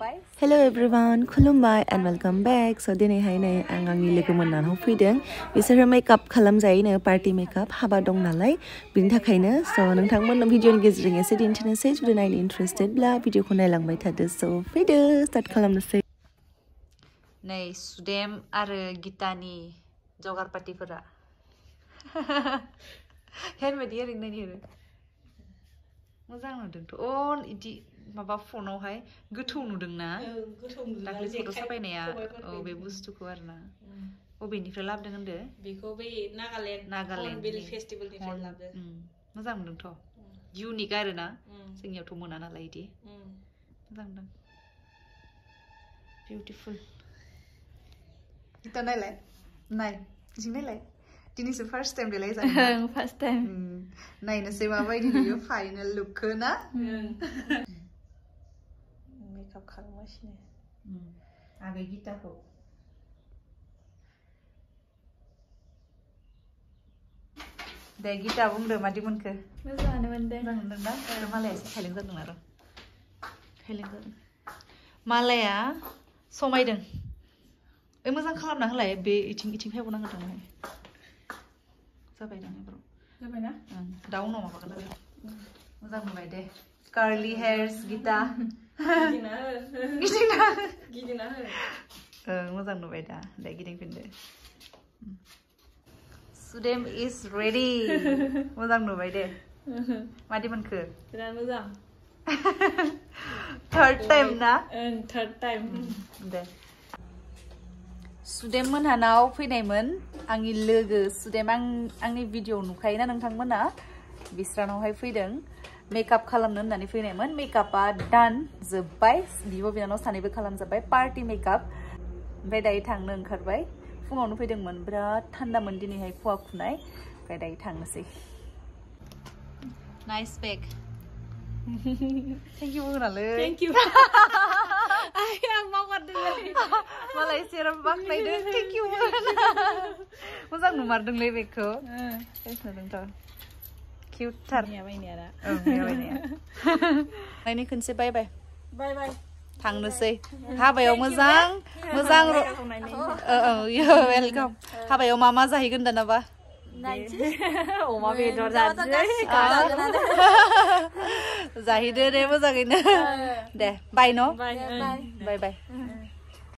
Hello everyone, खुलुमबाय and welcome back. So दिनैहाय नै आं आंनि लोगो मोननानै फैदों. बिसोरो मेकआप खालामजायोनो पार्टी मेकआप हाबा दं नालाय बिनि थाखायनो so नोंथांमोननो भिडिअनि गेजेरजों एसे दिन्थिनोसै जुदि नायनो इन्ट्रेस्टेडब्ला भिडिअखौ नायलांबाय थादो. So फैदो स्टार्ट खालामनोसै. नै सुदेम आरो गितानि जगार पार्टीफोरा हेरबायदि ओरैनो नायनो मोजां नुदोंथ' अ इदि माबा फनावहाय गोथौ नुदोंना दाख्लै फट' साफायनाया औ बे बुस्थुखौ आरोना बबेनिफ्राय लाबोदों होनदो बेखौ बै नागालेण्ड फेस्टिभेलनिफ्राय लाबोदों मोजां नुदोंथ' इउनिक आरोना जोंनियावथ' मोना नालाय इदि मोजां नुदों बिउटिफुल गिता नायलाय नाय इथिं नायलाय दिनैसो फार्स्ट टाइम देलाय जादों फार्स्ट टाइम नायनोसै माबायदि नुयो फाइनाल लुकखौ ना मेकआप खालामगासिनो आगै गिताखौ दे गिता बुंदो मादि मोनखो मोजाङानो मोनदों मोजां मोनदोंना मालाया एसे खायलें जादों आरो खायलें जादों मालाया समायदों ओइ मोजां खालामना होलाय बे इथिं फायबावनांगौ थांनाय जाबाय दां एबाराव जाबायना दा उनाव माबागोन आरो मोजां नुबाय दे कर्ली हेयर्स गिता गिदिंना हो मोजां नुबाय दा दे गिदिंफिनदो सुदेम इज रेडि मोजां नुबाय दे मादि मोनखो बिराद मोजां थर्ड टाइम ना थर्ड टाइम दे सुदेम मोनहानाव फैनायमोन आंनि लोगो सुदेम आंनि भिडिअ नुखायोना नोंथांमोना बिस्रानावहाय फैदों मेकआप खालामनो होननानै फैनायमोन मेकआपआ डान जोब्बाय बिब' बिनानाव सानैबो खालामजोब्बाय पार्टी मेकआप ओमफ्राय दायो थांनो ओंखारबाय फुङावनो फैदोंमोन बिराद थान्दामोन दिनैहाय खुवा खुनाय ओमफ्राय दायो थांनोसै नाइस बेग थेंक इउ होनालै थेंक इउ आं मावगारदोंलै मालाय सेराव बाख्नायदों थेंक इउ मोजां नुमारदोंलै बेगखौ नुदोंथ' किउटथार नायनि खनसे बाय बाय बाय बाय थांनोसै हाबायाव मोजां वेलकाम हाबायाव मा जाहैगोन दानाबा अमा बेदर जाहैदो दे मोजाङैनो दे बाय न' बाय बाय